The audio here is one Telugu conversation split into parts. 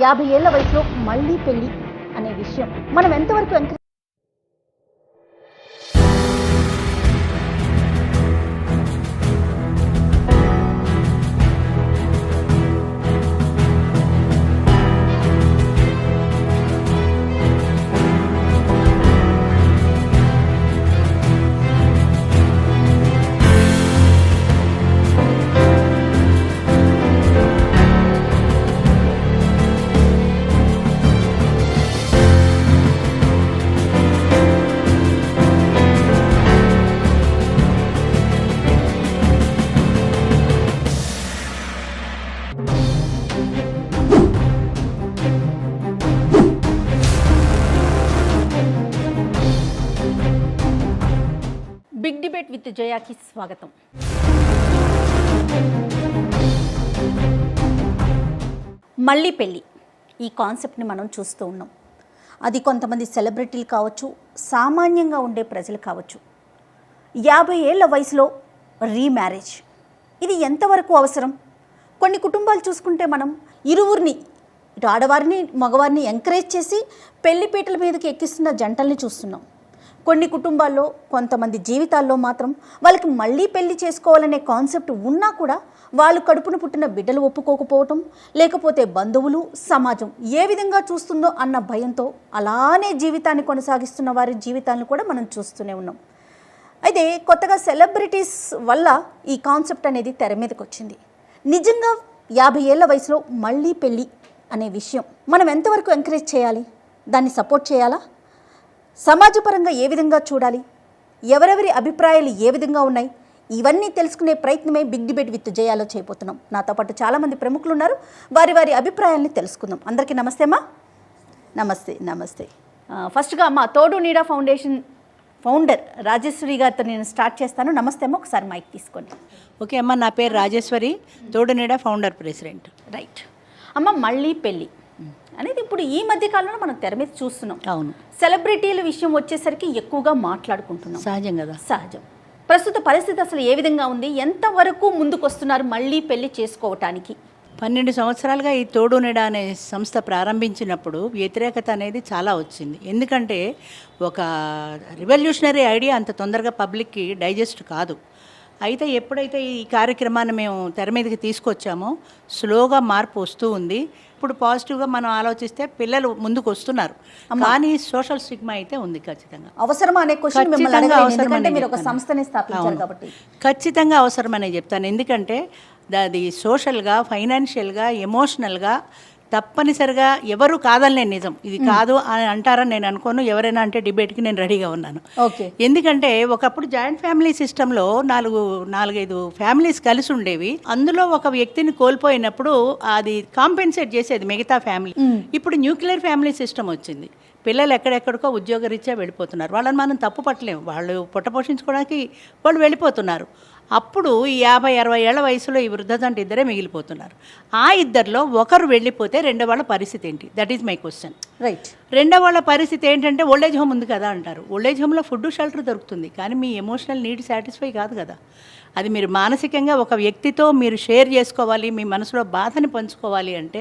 50 ఏళ్ల వయసులో మళ్ళీ పెళ్లి అనే విషయం మనం ఎంతవరకు బిగ్ డిబేట్ విత్ జయాకి స్వాగతం. మళ్ళీ పెళ్ళి ఈ కాన్సెప్ట్ని మనం చూస్తూ ఉన్నాం. అది కొంతమంది సెలబ్రిటీలు కావచ్చు, సామాన్యంగా ఉండే ప్రజలు కావచ్చు. 50 ఏళ్ల వయసులో రీమ్యారేజ్ ఇది ఎంతవరకు అవసరం? కొన్ని కుటుంబాలు చూసుకుంటే మనం ఇరువురిని, ఇటు ఆడవారిని మగవారిని ఎంకరేజ్ చేసి పెళ్లిపీటల మీదకి ఎక్కిస్తున్న జంటల్ని చూస్తున్నాం. కొన్ని కుటుంబాల్లో కొంతమంది జీవితాల్లో మాత్రం వాళ్ళకి మళ్ళీ పెళ్లి చేసుకోవాలనే కాన్సెప్ట్ ఉన్నా కూడా వాళ్ళు కడుపున పుట్టిన బిడ్డలు ఒప్పుకోకపోవటం, లేకపోతే బంధువులు, సమాజం ఏ విధంగా చూస్తుందో అన్న భయంతో అలానే జీవితాన్ని కొనసాగిస్తున్న వారి జీవితాలను కూడా మనం చూస్తూనే ఉన్నాం. అయితే కొత్తగా సెలబ్రిటీస్ వల్ల ఈ కాన్సెప్ట్ అనేది తెర మీదకి వచ్చింది. నిజంగా 50 ఏళ్ల వయసులో మళ్ళీ పెళ్ళి అనే విషయం మనం ఎంతవరకు ఎంకరేజ్ చేయాలి? దాన్ని సపోర్ట్ చేయాలా? సమాజపరంగా ఏ విధంగా చూడాలి? ఎవరెవరి అభిప్రాయాలు ఏ విధంగా ఉన్నాయి? ఇవన్నీ తెలుసుకునే ప్రయత్నమే బిగ్ డిబేట్ విత్ జయాలో చేయబోతున్నాం. నాతో పాటు చాలామంది ప్రముఖులు ఉన్నారు. వారి వారి అభిప్రాయాల్ని తెలుసుకుందాం. అందరికీ నమస్తే అమ్మా. నమస్తే నమస్తే. ఫస్ట్గా అమ్మ, తోడు నీడా ఫౌండేషన్ ఫౌండర్ రాజేశ్వరి గారితో నేను స్టార్ట్ చేస్తాను. నమస్తే అమ్మ, ఒకసారి మైక్ తీసుకోండి. ఓకే అమ్మ, నా పేరు రాజేశ్వరి, తోడు నీడా ఫౌండర్ ప్రెసిడెంట్. రైట్ అమ్మ, మళ్ళీ పెళ్ళి అనేది ఇప్పుడు ఈ మధ్య కాలంలో మనం తెర మీద చూస్తున్నాం. అవును, సెలబ్రిటీల విషయం వచ్చేసరికి ఎక్కువగా మాట్లాడుకుంటున్నాం. సహజం కదా. సహజం. ప్రస్తుత పరిస్థితి అసలు ఏ విధంగా ఉంది? ఎంతవరకు ముందుకు వస్తున్నారు మళ్ళీ పెళ్లి చేసుకోవటానికి? 12 సంవత్సరాలుగా ఈ తోడు నీడ అనే సంస్థ ప్రారంభించినప్పుడు వ్యతిరేకత అనేది చాలా వచ్చింది. ఎందుకంటే ఒక రివల్యూషనరీ ఐడియా అంత తొందరగా పబ్లిక్కి డైజెస్ట్ కాదు. అయితే ఎప్పుడైతే ఈ కార్యక్రమాన్ని మేము తెర మీదకి తీసుకొచ్చామో స్లోగా మార్పు వస్తూ ఉంది. ఇప్పుడు పాజిటివ్గా మనం ఆలోచిస్తే పిల్లలు ముందుకు వస్తున్నారు, కానీ సోషల్ స్టిగ్మా అయితే ఉంది. ఖచ్చితంగా అవసరమా అనే క్వశ్చన్ మిమ్మల్ని ఎందుకంటే మీరు ఒక సంస్థని స్థాపించారు కాబట్టి ఖచ్చితంగా అవసరమనే చెప్తాను. ఎందుకంటే అది సోషల్గా, ఫైనాన్షియల్గా, ఎమోషనల్గా తప్పనిసరిగా ఎవరు కాదనే నిజం. ఇది కాదు అని అంటారని నేను అనుకోను. ఎవరైనా అంటే డిబేట్కి నేను రెడీగా ఉన్నాను. ఎందుకంటే ఒకప్పుడు జాయింట్ ఫ్యామిలీ సిస్టంలో 4-5 ఫ్యామిలీస్ కలిసి ఉండేవి. అందులో ఒక వ్యక్తిని కోల్పోయినప్పుడు అది కాంపెన్సేట్ చేసేది మిగతా ఫ్యామిలీ. ఇప్పుడు న్యూక్లియర్ ఫ్యామిలీ సిస్టమ్ వచ్చింది. పిల్లలు ఎక్కడెక్కడికో ఉద్యోగరీత్యా వెళ్ళిపోతున్నారు. వాళ్ళని మనం తప్పు పట్టలేము. వాళ్ళు పొట్ట పోషించుకోవడానికి వాళ్ళు వెళ్ళిపోతున్నారు. అప్పుడు ఈ 50-60 ఏళ్ల వయసులో ఈ వృద్ధజంట ఇద్దరే మిగిలిపోతున్నారు. ఆ ఇద్దరిలో ఒకరు వెళ్ళిపోతే రెండో వాళ్ళ పరిస్థితి ఏంటి? That is my question. Right. రెండో వాళ్ళ పరిస్థితి ఏంటంటే ఓల్డేజ్ హోమ్ ఉంది కదా అంటారు. ఓల్డేజ్ హోమ్లో ఫుడ్, షెల్టర్ దొరుకుతుంది, కానీ మీ ఎమోషనల్ నీడ్ సాటిస్ఫై కాదు కదా. అది మీరు మానసికంగా ఒక వ్యక్తితో మీరు షేర్ చేసుకోవాలి, మీ మనసులో బాధని పంచుకోవాలి అంటే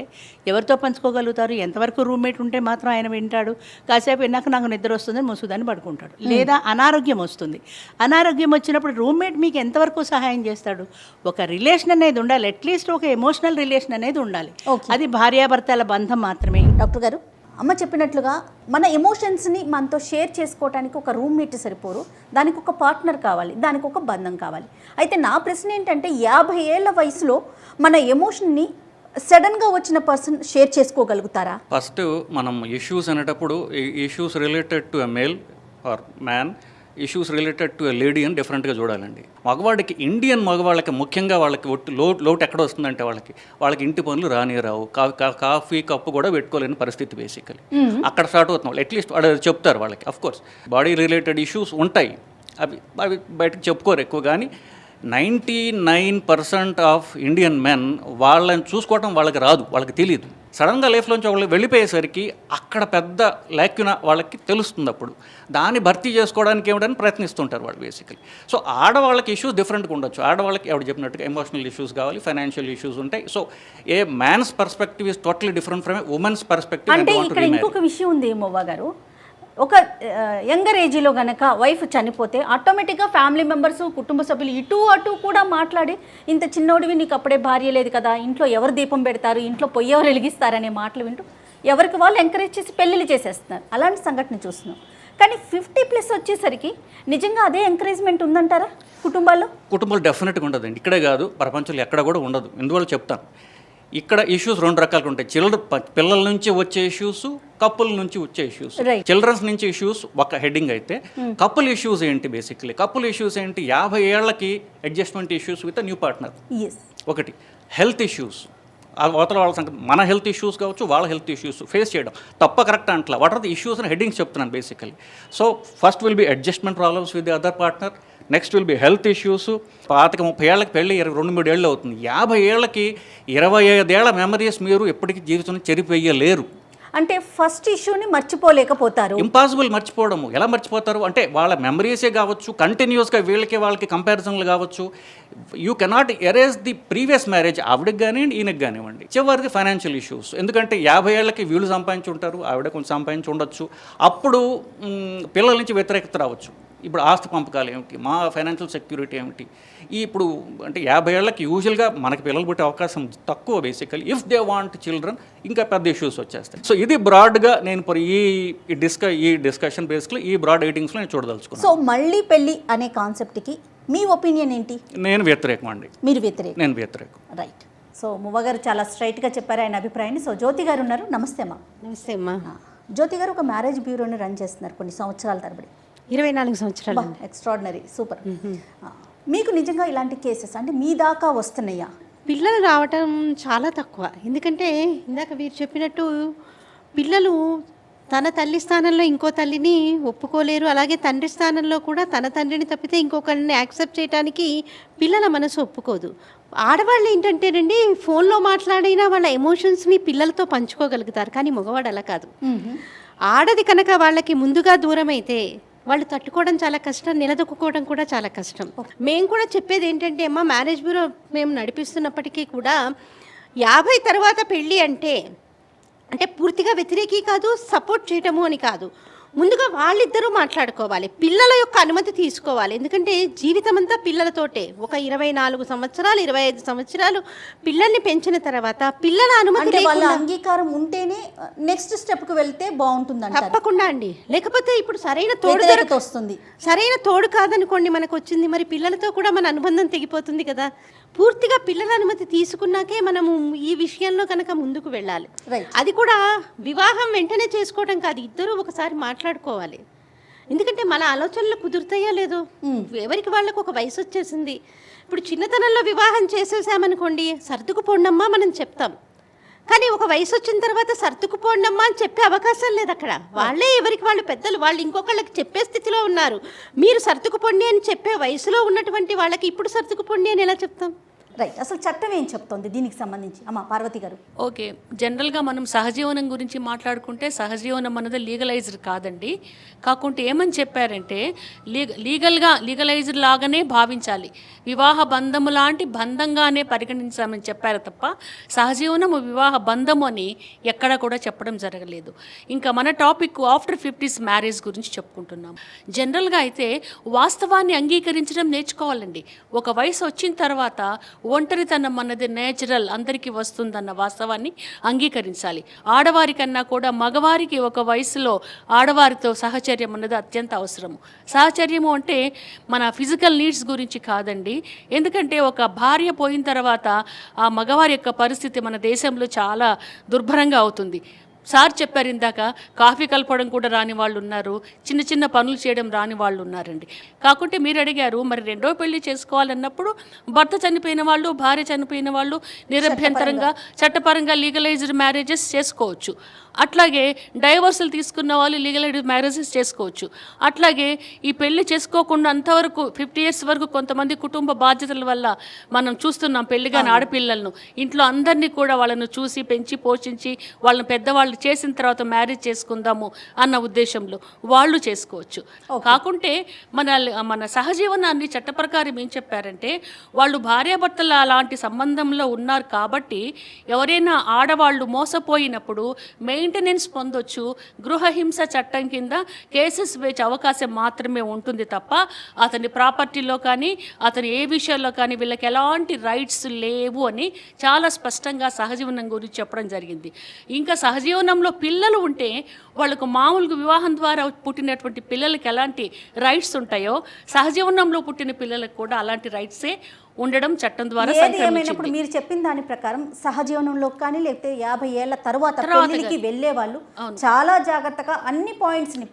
ఎవరితో పంచుకోగలుగుతారు? ఎంతవరకు రూమ్మేట్ ఉంటే మాత్రం ఆయన వింటాడు? కాసేపు విన్నాక నాకు నిద్ర వస్తుంది ముసుదని పడుకుంటాడు, లేదా అనారోగ్యం వస్తుంది. అనారోగ్యం వచ్చినప్పుడు రూమ్మేట్ మీకు ఎంతవరకు సహాయం చేస్తాడు? ఒక రిలేషన్ అనేది ఉండాలి, అట్లీస్ట్ ఒక ఎమోషనల్ రిలేషన్ అనేది ఉండాలి. అది భార్యాభర్తల బంధం మాత్రమే. డాక్టర్ గారు, అమ్మ చెప్పినట్లుగా మన ఎమోషన్స్ని మనతో షేర్ చేసుకోవడానికి ఒక రూమ్మేట్ సరిపోరు, దానికి ఒక పార్ట్నర్ కావాలి, దానికి ఒక బంధం కావాలి. అయితే నా ప్రశ్న ఏంటంటే 50 ఏళ్ల వయసులో మన ఎమోషన్ని సడన్గా వచ్చిన పర్సన్ షేర్ చేసుకోగలుగుతారా? ఫస్ట్ మనం ఇష్యూస్ అనేటప్పుడు issues related to a male or man, issues related to a lady అని డిఫరెంట్గా చూడాలండి. మగవాడికి, ఇండియన్ మగవాళ్ళకి ముఖ్యంగా వాళ్ళకి లోటు ఎక్కడ వస్తుందంటే వాళ్ళకి ఇంటి పనులు రావు, కాఫీ కప్పు కూడా పెట్టుకోలేని పరిస్థితి బేసికలీ అక్కడ స్టార్ట్ అవుతున్నాం. అట్లీస్ట్ వాడు చెప్తారు వాళ్ళకి. అఫ్కోర్స్ బాడీ రిలేటెడ్ ఇష్యూస్ ఉంటాయి, అవి బయటకు చెప్పుకోరు ఎక్కువ, కానీ 99% ఆఫ్ ఇండియన్ మెన్ వాళ్ళని చూసుకోవడం వాళ్ళకి రాదు, వాళ్ళకి తెలియదు. సడన్గా లైఫ్లోంచి వాళ్ళు వెళ్ళిపోయేసరికి అక్కడ పెద్ద లాక్యున వాళ్ళకి తెలుస్తుంది. అప్పుడు దాన్ని భర్తీ చేసుకోవడానికి ఏమిటని ప్రయత్నిస్తుంటారు వాళ్ళు బేసికలీ. సో ఆడవాళ్ళకి ఇష్యూస్ డిఫరెంట్గా ఉండొచ్చు. ఆడవాళ్ళకి ఎవరు చెప్పినట్టుగా ఎమోషనల్ ఇష్యూస్ కావాలి, ఫైనాన్షియల్ ఇష్యూస్ ఉంటాయి. So a man's perspective is totally different from a women's perspective. అంటే ఇక్కడ ఇంకొక విషయం ఉంది మొవ్వ గారు, ఒక యంగర్ ఏజ్లో గనక వైఫ్ చనిపోతే ఆటోమేటిక్గా ఫ్యామిలీ మెంబర్స్, కుటుంబ సభ్యులు ఇటు అటు కూడా మాట్లాడి ఇంత చిన్నోడివి నీకు అప్పుడే భార్య లేదు కదా, ఇంట్లో ఎవరు దీపం పెడతారు, ఇంట్లో పొయ్యి ఎవరు వెలిగిస్తారనే మాటలు వింటూ ఎవరికి వాళ్ళు ఎంకరేజ్ చేసి పెళ్ళిళ్ళు చేసేస్తున్నారు. అలాంటి సంఘటన చూస్తున్నాం. కానీ 50+ వచ్చేసరికి నిజంగా అదే ఎంకరేజ్మెంట్ ఉందంటారా కుటుంబాల్లో? కుటుంబాలు డెఫినెట్గా ఉండదండి. ఇక్కడే కాదు, ప్రపంచంలో ఎక్కడ కూడా ఉండదు. ఎందువల్ల చెప్తాను. ఇక్కడ ఇష్యూస్ 2 రకాలుగా ఉంటాయి. పిల్లల నుంచి వచ్చే ఇష్యూస్, కప్పుల నుంచి వచ్చే ఇష్యూస్. చిల్డ్రన్స్ నుంచి ఇష్యూస్ ఒక హెడ్డింగ్ అయితే, కపుల్ ఇష్యూస్ ఏంటి? బేసిక్లీ కపుల్ ఇష్యూస్ ఏంటి? 50 ఏళ్లకి adjustment issues with new partner. ఒకటి హెల్త్ ఇష్యూస్, అవతల వాళ్ళ సంగతి, మన హెల్త్ ఇష్యూస్ కావచ్చు, వాళ్ళ హెల్త్ ఇష్యూస్ ఫేస్ చేయడం తప్ప కరెక్ట్ అంటలా. వాట్ ఆర్ ది ఇష్యూస్ అని హెడ్డింగ్స్ చెప్తున్నాను basically. So first will be adjustment problems with the other partner, next will be health issues. 25-30 ఏళ్ళకి పెళ్ళి 2-3 ఏళ్ళు అవుతుంది. 50 ఏళ్ళకి 25 ఏళ్ల మెమరీస్ మీరు ఎప్పటికీ జీవితంలో చెరిపోయలేరు. అంటే ఫస్ట్ ఇష్యూని మర్చిపోలేకపోతారు. ఇంపాసిబుల్ మర్చిపోవడము. ఎలా మర్చిపోతారు అంటే వాళ్ళ మెమరీసే కావచ్చు, కంటిన్యూస్గా వాళ్ళకి కంపారిజన్లు కావచ్చు. You cannot erase the previous marriage. ఆవిడకి కానివ్వండి, ఈయనకి కానివ్వండి. చివరిది ఫైనాన్షియల్ ఇష్యూస్. ఎందుకంటే 50 ఏళ్ళకి వీళ్ళు సంపాదించి ఉంటారు, ఆవిడ కొంచెం సంపాదించి ఉండొచ్చు. అప్పుడు పిల్లల నుంచి వ్యతిరేకత రావచ్చు. ఇప్పుడు ఆస్తి పంపకాలు ఏమిటి, మా ఫైనాన్షియల్ సెక్యూరిటీ ఏమిటి. ఇప్పుడు అంటే 50 ఏళ్ళకి యూజువల్గా మనకి పిల్లలు పుట్టే అవకాశం తక్కువ basically. If they want children ఇంకా పెద్ద ఇష్యూస్ వచ్చేస్తాయి. సో ఇది బ్రాడ్గా నేను ఈ డిస్కషన్ బేసిక్లీ ఈ బ్రాడ్ ఎయిటింగ్స్లో నేను చూడదలుచుకున్నాను. సో మళ్ళీ పెళ్ళి అనే కాన్సెప్ట్కి మీ ఒపీనియన్ ఏంటి? నేను వ్యతిరేకం అండి. మీరు వ్యతిరేకం? నేను వ్యతిరేకం. రైట్. సో మువ్వ గారు చాలా స్ట్రైట్గా చెప్పారు ఆయన అభిప్రాయాన్ని. సో జ్యోతి గారు ఉన్నారు. నమస్తే అమ్మా. నమస్తే అమ్మా. జ్యోతి గారు ఒక మ్యారేజ్ బ్యూరోని రన్ చేస్తున్నారు కొన్ని సంవత్సరాల తరబడి. 24 సంవత్సరాలు. Extraordinary, super. మీకు నిజంగా ఇలాంటి కేసెస్ అంటే మీ దాకా వస్తున్నాయా? పిల్లలు రావటం చాలా తక్కువ. ఎందుకంటే ఇందాక మీరు చెప్పినట్టు పిల్లలు తన తల్లి స్థానంలో ఇంకో తల్లిని ఒప్పుకోలేరు. అలాగే తండ్రి స్థానంలో కూడా తన తండ్రిని తప్పితే ఇంకొకరిని యాక్సెప్ట్ చేయడానికి పిల్లల మనసు ఒప్పుకోదు. ఆడవాళ్ళు ఏంటంటేనండి, ఫోన్లో మాట్లాడినా వాళ్ళ ఎమోషన్స్ని పిల్లలతో పంచుకోగలుగుతారు. కానీ మగవాడు అలా కాదు. ఆడది కనుక వాళ్ళకి ముందుగా దూరం అయితే వాళ్ళు తట్టుకోవడం చాలా కష్టం, నిలదొక్కుకోవడం కూడా చాలా కష్టం. మేము కూడా చెప్పేది ఏంటంటే అమ్మ, మ్యారేజ్ బ్యూరో మేము నడిపిస్తున్నప్పటికీ కూడా 50 తర్వాత పెళ్ళి అంటే పూర్తిగా వ్యతిరేకి కాదు, సపోర్ట్ చేయటము అని కాదు. ముందుగా వాళ్ళిద్దరూ మాట్లాడుకోవాలి, పిల్లల యొక్క అనుమతి తీసుకోవాలి. ఎందుకంటే జీవితం అంతా పిల్లలతోటే. ఒక 24 సంవత్సరాలు 25 సంవత్సరాలు పిల్లల్ని పెంచిన తర్వాత పిల్లల అనుమతి వాళ్ళ అంగీకారం ఉంటేనే నెక్స్ట్ స్టెప్కి వెళ్తే బాగుంటుంది. తప్పకుండా అండి. లేకపోతే ఇప్పుడు సరైన తోడు వస్తుంది, సరైన తోడు కాదనుకోండి మనకు వచ్చింది, మరి పిల్లలతో కూడా మన అనుబంధం తెగిపోతుంది కదా. పూర్తిగా పిల్లల అనుమతి తీసుకున్నాకే మనము ఈ విషయంలో కనుక ముందుకు వెళ్ళాలి. అది కూడా వివాహం వెంటనే చేసుకోవడం కాదు, ఇద్దరూ ఒకసారి మాట్లాడుకోవాలి. ఎందుకంటే మన ఆలోచనలు కుదురుతాయో లేదో. ఎవరికి వాళ్ళకు ఒక వయసు వచ్చేసింది. ఇప్పుడు చిన్నతనంలో వివాహం చేసేసామనుకోండి, సర్దుకుపోండమ్మా మనం చెప్తాం. కానీ ఒక వయసు వచ్చిన తర్వాత సర్దుకుపోండమ్మా అని చెప్పే అవకాశం లేదు అక్కడ. వాళ్ళే ఎవరికి వాళ్ళు పెద్దలు, వాళ్ళు ఇంకొకళ్ళకి చెప్పే స్థితిలో ఉన్నారు. మీరు సర్దుకుపోండి అని చెప్పే వయసులో ఉన్నటువంటి వాళ్ళకి ఇప్పుడు సర్దుకుపోండి అని ఎలా చెప్తాం? రైట్. అసలు చట్టం ఏం చెప్తోంది దీనికి సంబంధించి? అమ్మ పార్వతి గారు. ఓకే, జనరల్గా మనం సహజీవనం గురించి మాట్లాడుకుంటే సహజీవనం అన్నది లీగలైజ్డ్ కాదండి. కాకుంటే ఏమని చెప్పారంటే లీగలైజ్డ్ లాగానే భావించాలి, వివాహ బంధము లాంటి బంధంగానే పరిగణించామని చెప్పారు తప్ప సహజీవనము వివాహ బంధము అని ఎక్కడా కూడా చెప్పడం జరగలేదు. ఇంకా మన టాపిక్ ఆఫ్టర్ 50s మ్యారేజ్ గురించి చెప్పుకుంటున్నాం. జనరల్గా అయితే వాస్తవాన్ని అంగీకరించడం నేర్చుకోవాలండి. ఒక వయసు వచ్చిన తర్వాత ఒంటరితనం అన్నది నేచురల్, అందరికీ వస్తుందన్న వాస్తవాన్ని అంగీకరించాలి. ఆడవారికన్నా కూడా మగవారికి ఒక వయసులో ఆడవారితో సహచర్యం అన్నది అత్యంత అవసరము. సహచర్యము అంటే మన ఫిజికల్ నీడ్స్ గురించి కాదండి. ఎందుకంటే ఒక భార్య పోయిన తర్వాత ఆ మగవారి యొక్క పరిస్థితి మన దేశంలో చాలా దుర్భరంగా అవుతుంది. సార్ చెప్పారు ఇందాక, కాఫీ కలపడం కూడా రాని వాళ్ళు ఉన్నారు, చిన్న చిన్న పనులు చేయడం రాని వాళ్ళు ఉన్నారండి. కాకుంటే మీరు అడిగారు మరి రెండో పెళ్లి చేసుకోవాలన్నప్పుడు భర్త చనిపోయిన వాళ్ళు, భార్య చనిపోయిన వాళ్ళు నిరభ్యంతరంగా చట్టపరంగా లీగలైజ్డ్ మ్యారేజెస్ చేసుకోవచ్చు. అట్లాగే డైవర్సులు తీసుకున్న వాళ్ళు లీగలైజ్డ్ మ్యారేజెస్ చేసుకోవచ్చు. అట్లాగే ఈ పెళ్లి చేసుకోకుండా అంతవరకు 50 years వరకు కొంతమంది కుటుంబ బాధ్యతల వల్ల మనం చూస్తున్నాం పెళ్లిగాని ఆడపిల్లలను, ఇంట్లో అందరినీ కూడా వాళ్ళను చూసి పెంచి పోషించి వాళ్ళని పెద్దవాళ్ళు చేసిన తర్వాత మ్యారేజ్ చేసుకుందాము అన్న ఉద్దేశంలో వాళ్ళు చేసుకోవచ్చు. కాకుంటే మన సహజీవనాన్ని చట్ట ప్రకారం ఏం చెప్పారంటే వాళ్ళు భార్యాభర్తల అలాంటి సంబంధంలో ఉన్నారు కాబట్టి ఎవరైనా ఆడవాళ్ళు మోసపోయినప్పుడు మెయింటెనెన్స్ పొందొచ్చు. గృహహింస చట్టం కింద కేసెస్ వేసే అవకాశం మాత్రమే ఉంటుంది తప్ప అతని ప్రాపర్టీలో కానీ అతని ఏ విషయాల్లో కానీ వీళ్ళకి ఎలాంటి రైట్స్ లేవు అని చాలా స్పష్టంగా సహజీవనం గురించి చెప్పడం జరిగింది. ఇంకా సహజీవనంలో పిల్లలు ఉంటే వాళ్ళకు మామూలుగా వివాహం ద్వారా పుట్టినటువంటి పిల్లలకి ఎలాంటి రైట్స్ ఉంటాయో సహజీవనంలో పుట్టిన పిల్లలకు కూడా అలాంటి రైట్సే ఉండడం చట్టం ద్వారా ఏమైనప్పుడు మీరు చెప్పిన దాని ప్రకారం సహజీవనంలో కానీ లేకపోతే 50 ఏళ్ల తర్వాత పెళ్లికి వెళ్లే వాళ్ళు చాలా జాగ్రత్తగా అన్ని పాయింట్స్ ని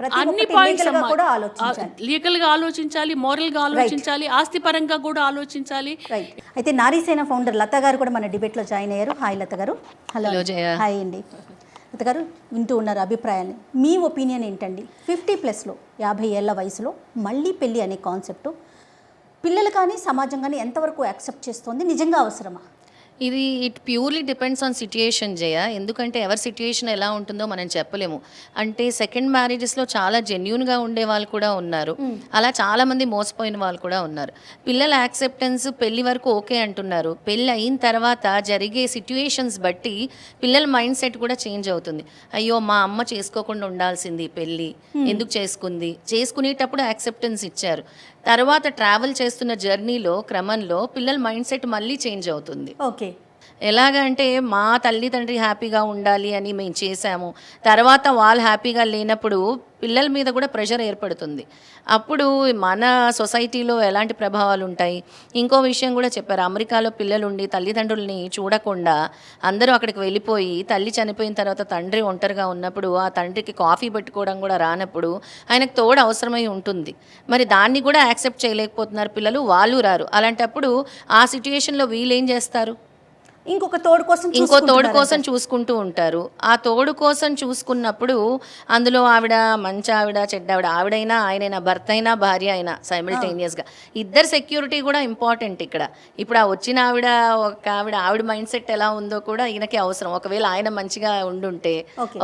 కూడా ఆలోచించాలి, లీగల్ గా ఆలోచించాలి, మోరల్ గా ఆలోచించాలి, ఆస్తి పరంగా కూడా ఆలోచించాలి. రైట్. అయితే నారీసేన ఫౌండర్ లత గారు కూడా మన డిబేట్ లో జాయిన్ అయ్యారు. హాయ్ లత గారు. హలో. హాయ్ అండి. లత గారు వింటూ ఉన్నారు అభిప్రాయాన్ని, మీ ఒపీనియన్ ఏంటండి? 50+ 50 ఏళ్ల వయసులో మళ్ళీ పెళ్ళి అనే కాన్సెప్ట్ పిల్లలు కానీ సమాజం కానీ ఎంతవరకు యాక్సెప్ట్ చేస్తుంది, నిజంగా అవసరమా? ఇది it purely depends on situation Jaya. ఎందుకంటే ఎవరి సిట్యుయేషన్ ఎలా ఉంటుందో మనం చెప్పలేము. అంటే సెకండ్ మ్యారేజెస్లో చాలా జెన్యూన్గా ఉండే వాళ్ళు కూడా ఉన్నారు, అలా చాలామంది మోసపోయిన వాళ్ళు కూడా ఉన్నారు. పిల్లల యాక్సెప్టెన్స్ పెళ్లి వరకు ఓకే అంటున్నారు, పెళ్ళి అయిన తర్వాత జరిగే సిట్యుయేషన్స్ బట్టి పిల్లల మైండ్ సెట్ కూడా చేంజ్ అవుతుంది. అయ్యో మా అమ్మ చేసుకోకుండా ఉండాల్సింది పెళ్ళి, ఎందుకు చేసుకుంది, చేసుకునేటప్పుడు యాక్సెప్టెన్స్ ఇచ్చారు. తర్వాత ట్రావెల్ చేస్తున్న జర్నీలో క్రమంలో పిల్లల మైండ్ సెట్ మళ్ళీ చేంజ్ అవుతుంది. ఓకే. ఎలాగంటే మా తల్లిదండ్రి హ్యాపీగా ఉండాలి అని మేము చేసాము, తర్వాత వాళ్ళు హ్యాపీగా లేనప్పుడు పిల్లల మీద కూడా ప్రెషర్ ఏర్పడుతుంది. అప్పుడు మన సొసైటీలో ఎలాంటి ప్రభావాలు ఉంటాయి? ఇంకో విషయం కూడా చెప్పారు, అమెరికాలో పిల్లలుండి తల్లిదండ్రుల్ని చూడకుండా అందరూ అక్కడికి వెళ్ళిపోయి తల్లి చనిపోయిన తర్వాత తండ్రి ఒంటరిగా ఉన్నప్పుడు ఆ తండ్రికి కాఫీ పెట్టుకోవడం కూడా రానప్పుడు ఆయనకు తోడు అవసరమై ఉంటుంది. మరి దాన్ని కూడా యాక్సెప్ట్ చేయలేకపోతున్నారు పిల్లలు, వాళ్ళు రారు. అలాంటప్పుడు ఆ సిచ్యుయేషన్లో వీళ్ళు ఏం చేస్తారు? ఇంకో తోడు కోసం చూసుకుంటూ ఉంటారు. ఆ తోడు కోసం చూసుకున్నప్పుడు అందులో ఆవిడ మంచి ఆవిడ, చెడ్డ ఆవిడ, ఆవిడైనా ఆయనైనా, భర్త అయినా భార్య అయినా సైమిల్టేనియస్గా ఇద్దరు సెక్యూరిటీ కూడా ఇంపార్టెంట్ ఇక్కడ. ఇప్పుడు ఆ వచ్చిన ఆవిడ మైండ్ సెట్ ఎలా ఉందో కూడా ఈయనకి అవసరం. ఒకవేళ ఆయన మంచిగా ఉండుంటే,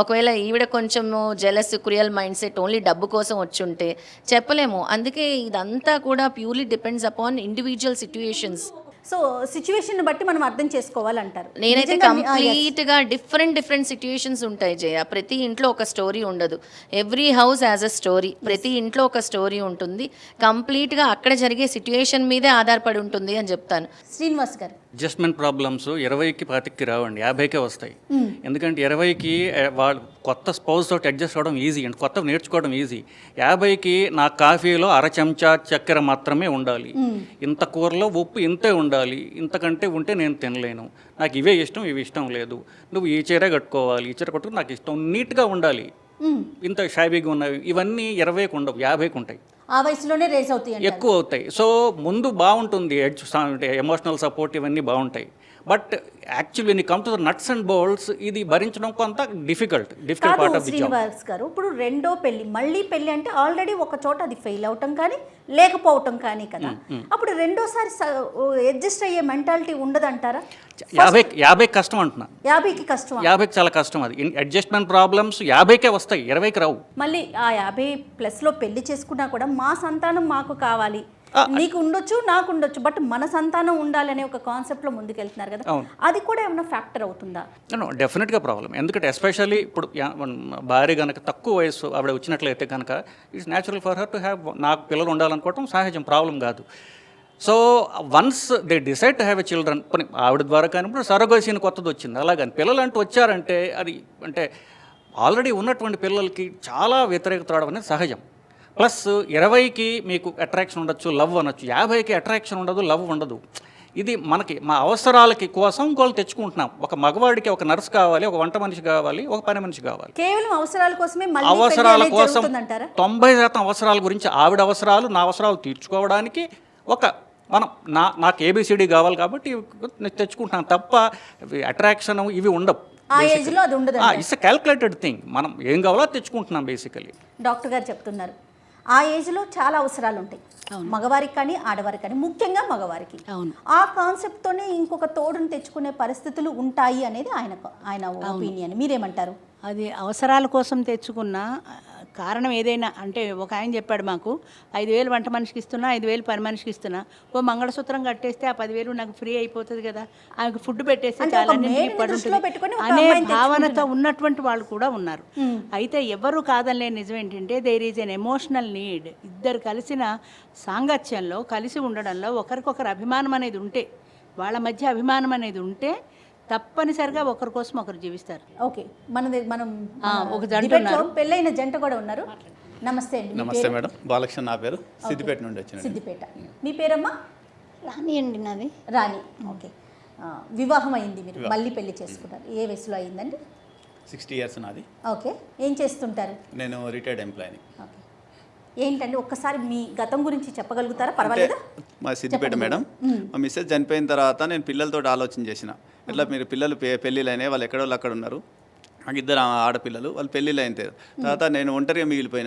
ఒకవేళ ఈవిడ కొంచెం జెలస్ క్రియల్ మైండ్ సెట్ ఓన్లీ డబ్బు కోసం వచ్చుంటే చెప్పలేము. అందుకే ఇదంతా కూడా purely depends upon individual situations. So situation బట్టి మనం అర్థం చేసుకోవాలంటారు. నేనైతే కంప్లీట్గా డిఫరెంట్ సిచ్యుయేషన్స్ ఉంటాయి జయ. ప్రతి ఇంట్లో ఒక స్టోరీ ఉండదు. Every house as a story. ప్రతి ఇంట్లో ఒక స్టోరీ ఉంటుంది. కంప్లీట్గా అక్కడ జరిగే సిచ్యుయేషన్ మీదే ఆధారపడి ఉంటుంది అని చెప్తాను. శ్రీనివాస్ గారు, అడ్జస్ట్మెంట్ ప్రాబ్లమ్స్ 20కి 25కి రావండి, 50కే వస్తాయి. ఎందుకంటే 20కి వాళ్ళు కొత్త స్పౌస్ తోటి అడ్జస్ట్ అవ్వడం ఈజీ అండ్ కొత్త నేర్చుకోవడం ఈజీ. 50కి నా కాఫీలో 1 చెంచా చక్కెర మాత్రమే ఉండాలి, ఇంత కూరలో ఉప్పు ఇంతే ఉండాలి, ఇంతకంటే ఉంటే నేను తినలేను, నాకు ఇవే ఇష్టం, ఇవి ఇష్టం లేదు, నువ్వు ఈ చీర కట్టుకోవాలి, ఈ చీర కట్టుకుని నాకు ఇష్టం, నీట్గా ఉండాలి, ఇంత షాబీగా ఉన్నవి, ఇవన్నీ 20కి ఉండవు, 50కి ఉంటాయి. ఆ వయసులోనే రేస్ అవుతాయి, ఎక్కువ అవుతాయి. సో ముందు బాగుంటుంది, ఎమోషనల్ సపోర్ట్ ఇవన్నీ బాగుంటాయి. But actually when you come to the nuts and bolts ఇది భరించడం కొంత difficult part of the job. Srinivas గారు, ఇప్పుడు రెండో పెళ్లి మళ్ళీ పెళ్లి అంటే ఆల్రెడీ ఒక చోట అది ఫెయిల్ అవటం కానీ లేకపోవటం కానీ కదా, అప్పుడు రెండోసారి అడ్జస్ట్ అయ్యే మెంటాలిటీ ఉండదంటారా? 50 కష్టం అంటున్నా. 50కి కష్టం, 50కి చాలా కష్టం. అది అడ్జస్ట్మెంట్ ప్రాబ్లమ్స్ 50కే వస్తాయి, 20కి రావు. మళ్ళీ ఆ 50+ పెళ్లి చేసుకున్నా కూడా మా సంతానం మాకు కావాలి, నీకు ఉండొచ్చు నాకు ఉండొచ్చు, బట్ మన సంతానం ఉండాలనే ఒక కాన్సెప్ట్లో ముందుకెళ్తున్నారు కదా, అది కూడా ఏమైనా ఫ్యాక్టర్ అవుతుందా? డెఫినెట్గా ప్రాబ్లం. ఎందుకంటే ఎస్పెషల్లీ ఇప్పుడు భార్య కనుక తక్కువ వయసు ఆవిడ వచ్చినట్లయితే కనుక it's natural for her to have, నాకు పిల్లలు ఉండాలనుకోవటం సహజం, ప్రాబ్లం కాదు. So once they decide to have a children, ఆవిడ ద్వారా కానీ ఇప్పుడు సరగోసీని కొత్తది వచ్చింది, అలాగని పిల్లలు అంటూ వచ్చారంటే అది అంటే ఆల్రెడీ ఉన్నటువంటి పిల్లలకి చాలా వ్యతిరేకత రావడం అనేది సహజం. ప్లస్ 20కి మీకు అట్రాక్షన్ ఉండొచ్చు, లవ్ అనొచ్చు, 50కి అట్రాక్షన్ ఉండదు, లవ్ ఉండదు. ఇది మనకి మా అవసరాలకి కోసం ఇంకోళ్ళు తెచ్చుకుంటున్నాం. ఒక మగవాడికి ఒక నర్స్ కావాలి, ఒక వంట మనిషి కావాలి, ఒక పని మనిషి కావాలి. కేవలం అవసరాల కోసమే మళ్ళీ పెళ్లి అవసరాల అనేది కోసం జరుగుతుందంటారా? 90% అవసరాల గురించి ఆవిడ అవసరాలు నా అవసరాలు తీర్చుకోవడానికి మనం నాకు ఏబిసిడి కావాలి కాబట్టి తెచ్చుకుంటున్నాం తప్ప అట్రాక్షన్ ఇవి ఉండవు. ఆ ఏజ్లో అది ఉండదు. It's calculated thing. మనం ఏం కావాలో తెచ్చుకుంటున్నాం బేసికలీ. డాక్టర్ గారు చెప్తున్నారు ఆ ఏజ్లో చాలా అవసరాలు ఉంటాయి, మగవారికి కానీ ఆడవారికి కానీ, ముఖ్యంగా మగవారికి. ఆ కాన్సెప్ట్తోనే ఇంకొక తోడుని తెచ్చుకునే పరిస్థితులు ఉంటాయి అనేది ఆయన ఒపీనియన్. మీరేమంటారు? అది అవసరాల కోసం తెచ్చుకున్న కారణం ఏదైనా అంటే ఒక ఆయన చెప్పాడు మాకు 5,000 వంట మనిషికి ఇస్తున్నా, 5,000 పని మనిషికి ఇస్తున్నా, ఓ మంగళసూత్రం కట్టేస్తే ఆ 10,000 నాకు ఫ్రీ అయిపోతుంది కదా, ఆమెకు ఫుడ్ పెట్టేస్తే అనే భావనతో ఉన్నటువంటి వాళ్ళు కూడా ఉన్నారు. అయితే ఎవరు కాదనిలేని నిజం ఏంటంటే there is an emotional need. ఇద్దరు కలిసిన సాంగత్యంలో కలిసి ఉండడంలో ఒకరికొకరు అభిమానం అనేది ఉంటే, వాళ్ళ మధ్య అభిమానం అనేది ఉంటే తప్పనిసరిగా ఒకరి కోసం ఒకరు జీవిస్తారు. ఓకే, మనం ఒక జంట పెళ్ళైన జంట కూడా ఉన్నారు. నమస్తే అండి. నమస్తే మేడం. బాలకృష్ణ నా పేరు. సిద్దిపేట నుండి వచ్చిన. సిద్దిపేట. మీ పేరమ్మా? రాణి అండి నాది. రాణి. ఓకే, వివాహం అయింది, మీరు మళ్ళీ పెళ్లి చేసుకున్నారు. ఏ వయసులో అయిందండి? 60 years నాది. ఓకే, ఏం చేస్తుంటారు? నేను రిటైర్డ్ ఎంప్లాయీని. ఓకే, ఏంటండి ఒక్కసారి మీ గతం గురించి చెప్పగలుగుతారా? పర్వాలేదా? మా సిద్దిపేట మేడం. మా మిస్సెస్ చనిపోయిన తర్వాత నేను పిల్లలతో ఆలోచన చేసిన, ఎట్లా మీరు పిల్లలు పెళ్ళిళ్ళైనాయి, వాళ్ళు ఎక్కడో అక్కడ ఉన్నారు, నాకు 2 ఆడపిల్లలు, వాళ్ళు పెళ్ళిళ్ళు అయిన తర్వాత నేను ఒంటరిగా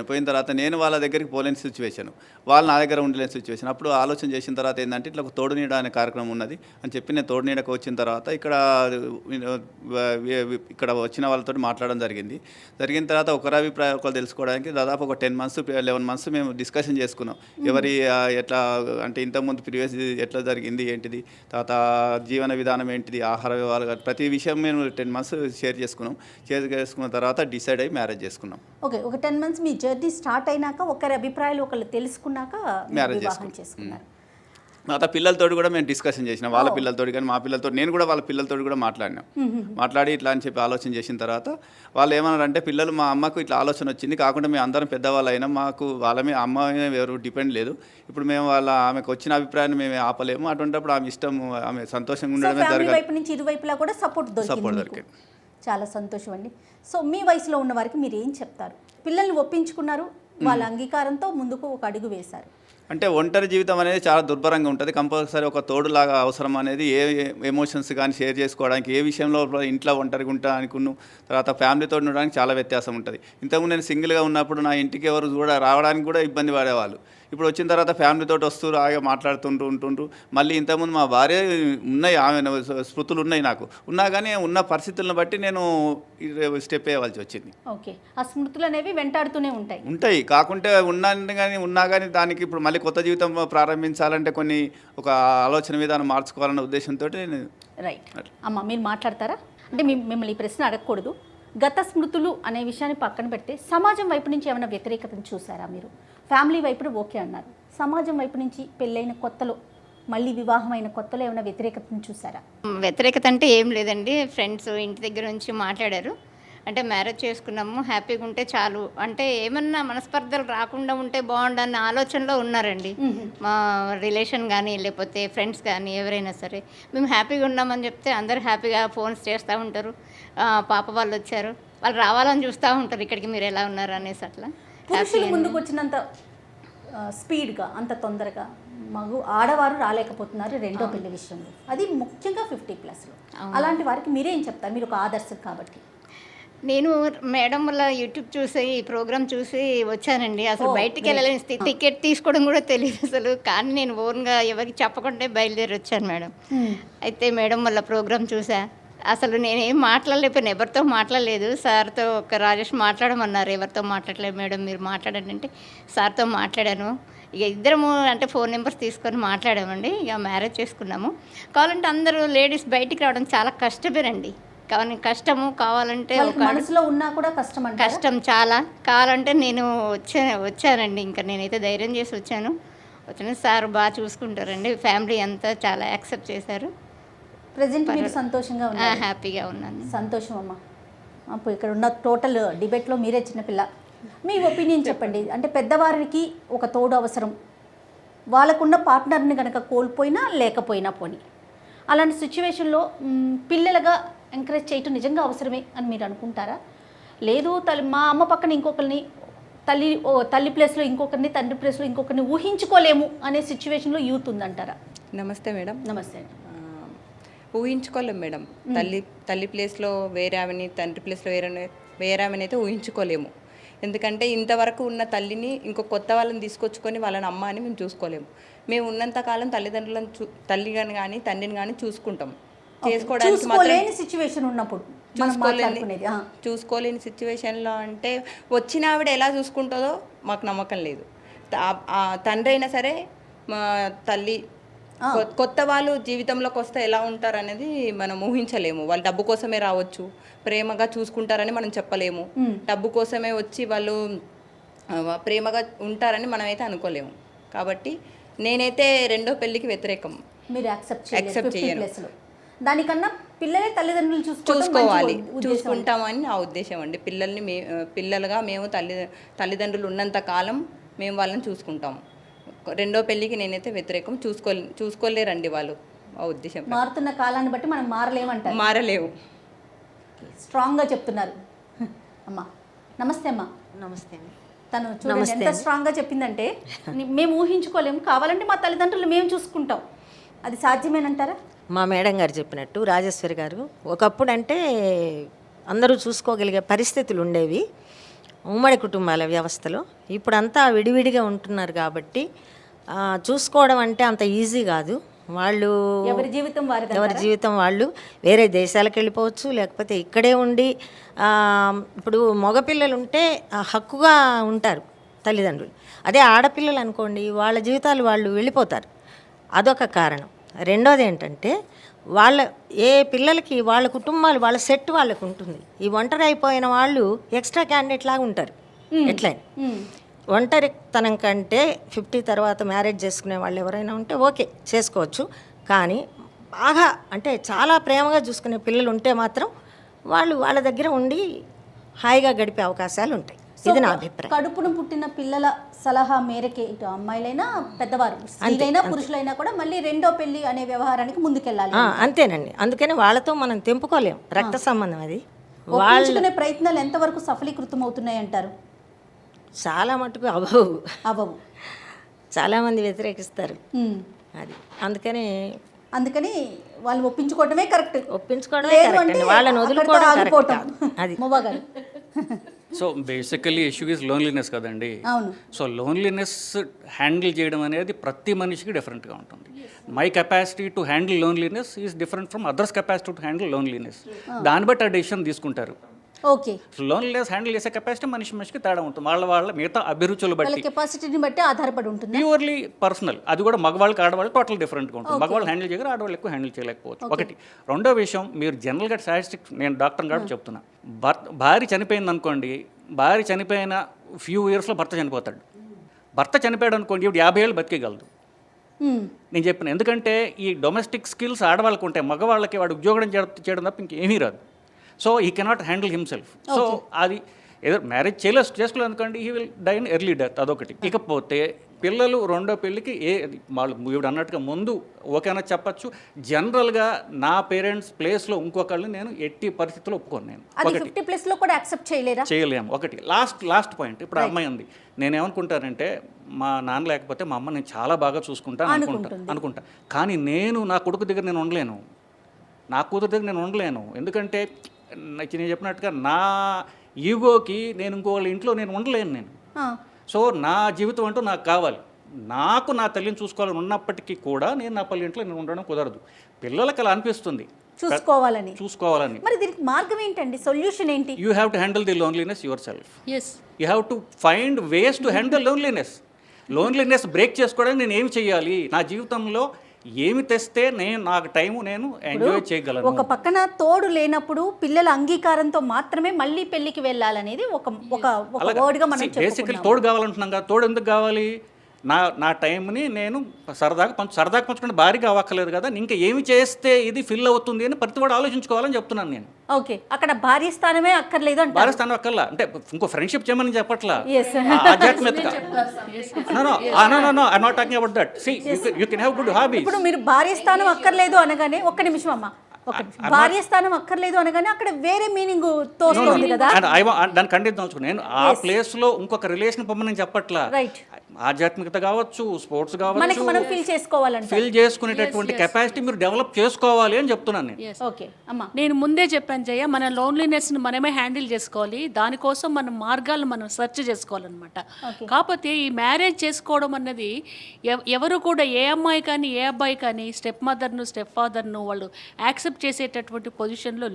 పోయిన తర్వాత నేను వాళ్ళ దగ్గరికి పోలేని సిచ్యువేషన్, వాళ్ళు నా దగ్గర ఉండలేని సిచ్యువేషన్. అప్పుడు ఆలోచన చేసిన తర్వాత ఏంటంటే ఇట్లా ఒక తోడు నీడ అనే కార్యక్రమం ఉన్నది అని చెప్పి నేను తోడు నీడకు వచ్చిన తర్వాత ఇక్కడ వచ్చిన వాళ్ళతో మాట్లాడడం జరిగిన తర్వాత ఒకరి అభిప్రాయం ఒకరు తెలుసుకోవడానికి దాదాపు ఒక 10 months 11 months మేము డిస్కషన్ చేసుకున్నాం. ఎవరి ఎట్లా అంటే ఇంతకుముందు ప్రీవియస్ ఎట్లా జరిగింది ఏంటిది, తర్వాత జీవన విధానం ఏంటిది, ఆహార వ్యవహారాలు, ప్రతి విషయం మేము 10 months షేర్ చేసుకున్న తర్వాత డిసైడ్ అయ్యి మ్యారేజ్ చేసుకున్నాం. ఓకే, ఒక 10 months మీ జర్నీ స్టార్ట్ అయినాక ఒకరి అభిప్రాయాలు ఒకరు తెలుసుకున్నాక మ్యారేజ్ చేసుకున్నారు. తర్వాత పిల్లలతో కూడా మేము డిస్కషన్ చేసినాం, వాళ్ళ పిల్లలతో కానీ మా పిల్లలతో, నేను కూడా వాళ్ళ పిల్లలతో కూడా మాట్లాడి ఇట్లా అని చెప్పి ఆలోచన చేసిన తర్వాత వాళ్ళు ఏమన్నారంటే, పిల్లలు మా అమ్మకు ఇట్లా ఆలోచన వచ్చింది, కాకుండా మేము అందరం పెద్దవాళ్ళు అయినా మాకు వాళ్ళ మీద అమ్మ ఎవరు డిపెండ్ లేదు, ఇప్పుడు మేము ఆమెకు వచ్చిన అభిప్రాయాన్ని మేము ఆపలేము, అటువంటిప్పుడు ఆమె ఇష్టం, ఆమె సంతోషంగా ఉండడమే జరగాలి. వైపు నుంచి ఇరువైపులా కూడా సపోర్ట్ దొరికింది. చాలా సంతోషం అండి. సో మీ వయసులో ఉన్న వారికి మీరు ఏం చెప్తారు? పిల్లల్ని ఒప్పించుకున్నారు, వాళ్ళ అంగీకారంతో ముందుకు ఒక అడుగు వేశారు. అంటే ఒంటరి జీవితం అనేది చాలా దుర్భరంగా ఉంటుంది. కంపల్సరీ ఒక తోడులాగా అవసరం అనేది. ఏ ఎమోషన్స్ కానీ షేర్ చేసుకోవడానికి, ఏ విషయంలో ఇంట్లో ఒంటరిగా ఉండడానికి, తర్వాత ఫ్యామిలీతో ఉండడానికి చాలా వ్యత్యాసం ఉంటుంది. ఇంతకుముందు నేను సింగిల్గా ఉన్నప్పుడు నా ఇంటికి ఎవరు రావడానికి కూడా ఇబ్బంది పడేవాళ్ళు. ఇప్పుడు వచ్చిన తర్వాత ఫ్యామిలీతో వస్తూ రాగా ఉంటుండ్రు. మళ్ళీ ఇంతకుముందు మా భార్య ఉన్నాయి, ఆమె స్మృతులు ఉన్నాయి నాకు, ఉన్నా కానీ ఉన్న పరిస్థితులను బట్టి నేను స్టెప్ వేయవలసి వచ్చింది. ఓకే, ఆ స్మృతులు అనేవి వెంటాడుతూనే ఉంటాయి. కాకుంటే ఉన్నా కానీ దానికి ఇప్పుడు మళ్ళీ కొత్త జీవితం ప్రారంభించాలంటే కొన్ని ఒక ఆలోచన విధానం మార్చుకోవాలన్న ఉద్దేశంతో. రైట్ అమ్మ, మీరు మాట్లాడతారా? అంటే మిమ్మల్ని ఈ ప్రశ్న అడగకూడదు. గత స్మృతులు అనే విషయాన్ని పక్కన పెడితే సమాజం వైపు నుంచి ఏమైనా వ్యతిరేకతను చూసారా మీరు? ఫ్యామిలీ వైపు ఓకే అన్నారు, సమాజం వైపు నుంచి పెళ్ళైన కొత్తలో, మళ్ళీ వివాహమైన కొత్తలో ఏమైనా వ్యతిరేకతను చూసారా? వ్యతిరేకత అంటే ఏం లేదండి. ఫ్రెండ్స్ ఇంటి దగ్గర నుంచి మాట్లాడారు, అంటే మ్యారేజ్ చేసుకున్నాము, హ్యాపీగా ఉంటే చాలు, అంటే ఏమన్నా మనస్పర్ధలు రాకుండా ఉంటే బాగుండన్న ఆలోచనలో ఉన్నారండి మా రిలేషన్ కానీ లేకపోతే ఫ్రెండ్స్ కానీ ఎవరైనా సరే. మేము హ్యాపీగా ఉన్నామని చెప్తే అందరు హ్యాపీగా ఫోన్స్ చేస్తూ ఉంటారు. పాప వాళ్ళు వచ్చారు, వాళ్ళు రావాలని చూస్తూ ఉంటారు ఇక్కడికి, మీరు ఎలా ఉన్నారు అనేసి. అట్లా పురుషులు ముందుకు వచ్చినంత స్పీడ్గా అంత తొందరగా ఆడవారు రాలేకపోతున్నారు రెండో పెళ్లి విషయంలో, అది ముఖ్యంగా 50+. అలాంటి వారికి మీరేం చెప్తారు? మీరు ఒక ఆదర్శం కాబట్టి. నేను మేడం వల్ల యూట్యూబ్ చూసి ఈ ప్రోగ్రామ్ చూసి వచ్చానండి. అసలు బయటికి వెళ్ళలేని స్థితి, టికెట్ తీసుకోవడం కూడా తెలియదు అసలు. కానీ నేను ఓన్గా ఎవరికి చెప్పకుండా బయలుదేరి వచ్చాను మేడం. అయితే మేడం వల్ల ప్రోగ్రామ్ చూసా, అసలు నేనేం మాట్లాడలేకపోయాను, ఎవరితో మాట్లాడలేదు. సార్తో ఒక రాజేష్ మాట్లాడమన్నారు, ఎవరితో మాట్లాడలేదు మేడం మీరు మాట్లాడండి అంటే సార్తో మాట్లాడాను. ఇక ఇద్దరము అంటే 4 నెంబర్స్ తీసుకొని మాట్లాడామండి. ఇక మ్యారేజ్ చేసుకున్నాము. కావాలంటే అందరూ లేడీస్ బయటికి రావడం చాలా కష్టమేనండి. కానీ కష్టము కావాలంటే మనసులో ఉన్నా కూడా కష్టం చాలా. కావాలంటే నేను వచ్చానండి. ఇంకా నేనైతే ధైర్యం చేసి వచ్చాను. సార్ బాగా చూసుకుంటారండి, ఫ్యామిలీ అంతా చాలా యాక్సెప్ట్ చేశారు. ప్రెజెంట్ మీరు సంతోషంగా ఉన్నారు? హ్యాపీగా ఉన్నాను. సంతోషం అమ్మ. అప్పుడు ఇక్కడ ఉన్న టోటల్ డిబేట్లో మీరే చిన్నపిల్ల, మీ ఒపీనియన్ చెప్పండి. అంటే పెద్దవారికి ఒక తోడు అవసరం, వాళ్ళకున్న పార్ట్నర్ని కనుక కోల్పోయినా లేకపోయినా పోనీ అలాంటి సిచ్యువేషన్లో పిల్లలుగా ఎంకరేజ్ చేయటం నిజంగా అవసరమే అని మీరు అనుకుంటారా? లేదు మా అమ్మ పక్కన ఇంకొకరిని, తల్లి ప్లేస్లో ఇంకొకరిని, తండ్రి ప్లేస్లో ఇంకొకరిని ఊహించుకోలేము అనే సిచ్యువేషన్లో యూత్ ఉందంటారా? నమస్తే మేడం. నమస్తే అండి. ఊహించుకోలేము మేడం. తల్లి ప్లేస్లో వేరే ఆమెని, తండ్రి ప్లేస్లో వేరే ఆమెని అయితే ఊహించుకోలేము. ఎందుకంటే ఇంతవరకు ఉన్న తల్లిని ఇంకో కొత్త వాళ్ళని తీసుకొచ్చుకొని వాళ్ళని అమ్మ అని మేము చూసుకోలేము. మేము ఉన్నంతకాలం తల్లిదండ్రులను తల్లిని కానీ తండ్రిని కానీ చూసుకుంటాం. చేసుకోవడానికి మాత్రం సిచ్యువేషన్ ఉన్నప్పుడు చూసుకోలేని సిచ్యువేషన్లో అంటే వచ్చిన ఆవిడ ఎలా చూసుకుంటుందో మాకు నమ్మకం లేదు. తండ్రి అయినా సరే మా తల్లి కొత్త వాళ్ళు జీవితంలోకి వస్తే ఎలా ఉంటారు అనేది మనం ఊహించలేము. వాళ్ళు డబ్బు కోసమే రావచ్చు, ప్రేమగా చూసుకుంటారని మనం చెప్పలేము. డబ్బు కోసమే వచ్చి వాళ్ళు ప్రేమగా ఉంటారని మనమైతే అనుకోలేము. కాబట్టి నేనైతే రెండో పెళ్ళికి వ్యతిరేకం. మీరు యాక్సెప్ట్ చేయను. దానికన్నా పిల్లలే తల్లిదండ్రులు చూసుకోవాలి, చూసుకుంటామని నా ఉద్దేశం అండి. పిల్లలుగా మేము తల్లిదండ్రులు ఉన్నంత కాలం మేము వాళ్ళని చూసుకుంటాము. రెండో పెళ్ళికి నేనైతే వ్యతిరేకం. చూసుకోలేరండి వాళ్ళు. ఆ ఉద్దేశం. మారుతున్న కాలాన్ని బట్టి మనం మారలేమంటారు. మారలేవు. స్ట్రాంగ్గా చెప్తున్నారు. అమ్మా నమస్తే. అమ్మా నమస్తే. తను చూడండి ఎంత స్ట్రాంగ్గా చెప్పిందంటే, మేము ఊహించుకోలేము, కావాలంటే మా తల్లిదండ్రులు మేము చూసుకుంటాం. అది సాధ్యమేనంటారా? మా మేడం గారు చెప్పినట్టు, రాజేశ్వరి గారు, ఒకప్పుడు అంటే అందరూ చూసుకోగలిగే పరిస్థితులు ఉండేవి ఉమ్మడి కుటుంబాల వ్యవస్థలో. ఇప్పుడంతా విడివిడిగా ఉంటున్నారు కాబట్టి చూసుకోవడం అంటే అంత ఈజీ కాదు. వాళ్ళు ఎవరి జీవితం వాళ్ళు వేరే దేశాలకు వెళ్ళిపోవచ్చు, లేకపోతే ఇక్కడే ఉండి ఇప్పుడు మగపిల్లలు ఉంటే హక్కుగా ఉంటారు తల్లిదండ్రులు. అదే ఆడపిల్లలు అనుకోండి, వాళ్ళ జీవితాలు వాళ్ళు వెళ్ళిపోతారు. అదొక కారణం. రెండోది ఏంటంటే, ఏ పిల్లలకి వాళ్ళ కుటుంబాలు వాళ్ళ సెట్ వాళ్ళకు ఉంటుంది. ఈ ఒంటరి అయిపోయిన వాళ్ళు ఎక్స్ట్రా క్యాండిడేట్ లాగా ఉంటారు. ఎట్లయినా ఒంటరితనం కంటే 50 తర్వాత మ్యారేజ్ చేసుకునే వాళ్ళు ఎవరైనా ఉంటే ఓకే, చేసుకోవచ్చు. కానీ బాగా అంటే చాలా ప్రేమగా చూసుకునే పిల్లలు ఉంటే మాత్రం వాళ్ళు వాళ్ళ దగ్గర ఉండి హాయిగా గడిపే అవకాశాలు ఉంటాయి. ఇది నా అభిప్రాయం. కడుపును పుట్టిన పిల్లల సలహా మేరకే ఇటు అమ్మాయిలైనా పెద్దవారు, స్త్రీలైనా పురుషులైనా కూడా మళ్ళీ రెండో పెళ్లి అనే వ్యవహారానికి ముందుకెళ్ళాలి. అంతేనండి. అందుకని వాళ్ళతో మనం తెంపుకోలేం రక్త సంబంధం. అది వాళ్ళ ప్రయత్నాలు ఎంతవరకు సఫలీకృతం అవుతున్నాయి అంటారు? చాలా మటుకు అవ్వవు. చాలామంది వ్యతిరేకిస్తారు. అది అందుకని వాళ్ళు ఒప్పించుకోవడమే కరెక్ట్. వాళ్ళని వదులుకోవడం. అది so basically issue is loneliness కదండి. అవును. సో లోన్లీనెస్ హ్యాండిల్ చేయడం అనేది ప్రతి మనిషికి డిఫరెంట్గా ఉంటుంది. My capacity to handle loneliness is different from others capacity to handle loneliness. దాన్ని బట్టి ఆ డెసిషన్ తీసుకుంటారు. ఓకే. లోన్లీనెస్ హ్యాండిల్ చేసే కెపాసిటీ మనిషికి తేడా ఉంటుంది. వాళ్ళ మిగతా అభిరుచులు బట్టి, కెపాసిటీని బట్టి ఆధారపడి ఉంటుంది. Purely personal. అది కూడా మగవాళ్ళకి ఆడవాళ్ళు టోటల్ డిఫరెంట్గా ఉంటుంది. మగవాళ్ళు హ్యాండిల్ చేయగలరు, ఆడవాళ్ళు ఎక్కువ హ్యాండిల్ చేయలేకపోవచ్చు. ఒకటి. రెండో విషయం, మీరు జనరల్గా స్టాటిస్టిక్స్, నేను డాక్టర్ కాబట్టి చెప్తున్నా, భార్య చనిపోయింది అనుకోండి, భార్య చనిపోయిన ఫ్యూ ఇయర్స్లో భర్త చనిపోతాడు. భర్త చనిపోయాడు అనుకోండి, ఇప్పుడు 50 ఏళ్ళు బతికేయగలదు. నేను చెప్పిన, ఎందుకంటే ఈ డొమెస్టిక్ స్కిల్స్ ఆడవాళ్ళకు ఉంటాయి, మగవాళ్ళకి వాడు ఉద్యోగం చేయడం తప్ప ఇంకేమీ రాదు. So he cannot handle himself. So అది ఏదో మ్యారేజ్ చేసుకోలేదు అనుకోండి, he will die in early death. అదొకటి. ఇకపోతే పిల్లలు రెండో పెళ్ళికి వాళ్ళు ఇప్పుడు అన్నట్టుగా ముందు ఓకేనా చెప్పచ్చు. జనరల్గా నా పేరెంట్స్ ప్లేస్లో ఇంకొకళ్ళని నేను ఎట్టి పరిస్థితుల్లో ఒప్పుకోను. నేను చేయలేము. ఒకటి. లాస్ట్ పాయింట్, ఇప్పుడు అమ్మాయి ఉంది, నేనేమనుకుంటానంటే మా నాన్న లేకపోతే మా అమ్మ నేను చాలా బాగా చూసుకుంటాను అనుకుంటా. కానీ నేను నా కొడుకు దగ్గర నేను ఉండలేను, నా కూతురు దగ్గర నేను ఉండలేను. ఎందుకంటే నేను చెప్పినట్టుగా నా ఈగోకి నేను ఇంకోళ్ళ ఇంట్లో నేను ఉండలేను. నేను సో నా జీవితం అంటూ నాకు కావాలి. నాకు నా తల్లిని చూసుకోవాలని ఉన్నప్పటికీ కూడా నేను నా పల్లి ఇంట్లో నేను ఉండడం కుదరదు. పిల్లలకి అలా అనిపిస్తుంది, చూసుకోవాలని. మరి దీనికి మార్గం ఏంటండి? సొల్యూషన్ ఏంటి? You have to handle the loneliness your self. You have to find ways to handle loneliness break చేసుకోవడానికి నేను ఏమి చేయాలి, నా జీవితంలో ఏమి తెస్తే నాకు టైము నేను ఎంజాయ్ చేయగలను. ఒక పక్కన తోడు లేనప్పుడు పిల్లల అంగీకారంతో మాత్రమే మళ్ళీ పెళ్లికి వెళ్ళాలనేది ఒక వర్డ్గా మనం బేసికలీ తోడు కావాలంటున్నాం కదా. తోడు ఎందుకు కావాలి? నా టైంని నేను సరదాగా పంచుకుంటే భారీగా అవ్వక్కర్లేదు కదా, ఇంకా ఏమి చేస్తే ఇది ఫిల్ అవుతుంది అని ప్రతివాడు ఆలోచించుకోవాలని చెప్తున్నాను నేను. ఓకే, అక్కడ భార్య స్థానమే అక్కర్లేదు అంటే భారీ స్థానం అక్కర్లా, అంటే ఇంకో ఫ్రెండ్షిప్ చేయమని చెప్పట్లా, Yes. ఆధ్యాత్మికత. No, I'm not talking about that. See, you can have good hobbies. ఇప్పుడు మీరు భార్య స్థానం అక్కర్లేదు అనగానే ఒక్క నిమిషం అమ్మ, ఒక నిమిషం. భార్య స్థానం అక్కర్లేదు అనగానే అక్కడ వేరే మీనింగ్ తోస్తుంది కదా. దాన్ని ఖండితం నేను ఆ ప్లేస్ లో ఇంకొక రిలేషన్ పంపని చెప్పట్లా. రైట్, ఆధ్యాత్మికత కావచ్చు, స్పోర్ట్స్ మనకి కావచ్చు, మనం ఫీల్ చేసుకోవాలంటే ఫిల్ చేసుకునేటటువంటి కెపాసిటీ మీరు డెవలప్ చేసుకోవాలి అని చెప్తున్నాను నేను. ఓకే అమ్మ, నేను ముందే చెప్పాను జయ, మన లోన్లీనెస్ని మనమే హ్యాండిల్ చేసుకోవాలి, దానికోసం మన మార్గాలను మనం సెర్చ్ చేసుకోవాలన్నమాట. కాకపోతే ఈ మ్యారేజ్ చేసుకోవడం అన్నది ఎవరు కూడా, ఏ అమ్మాయి కానీ ఏ అబ్బాయి కానీ స్టెప్ మదర్ను స్టెప్ ఫాదర్ను వాళ్ళు యాక్సెప్ట్ చేసేటటువంటి పొజిషన్లో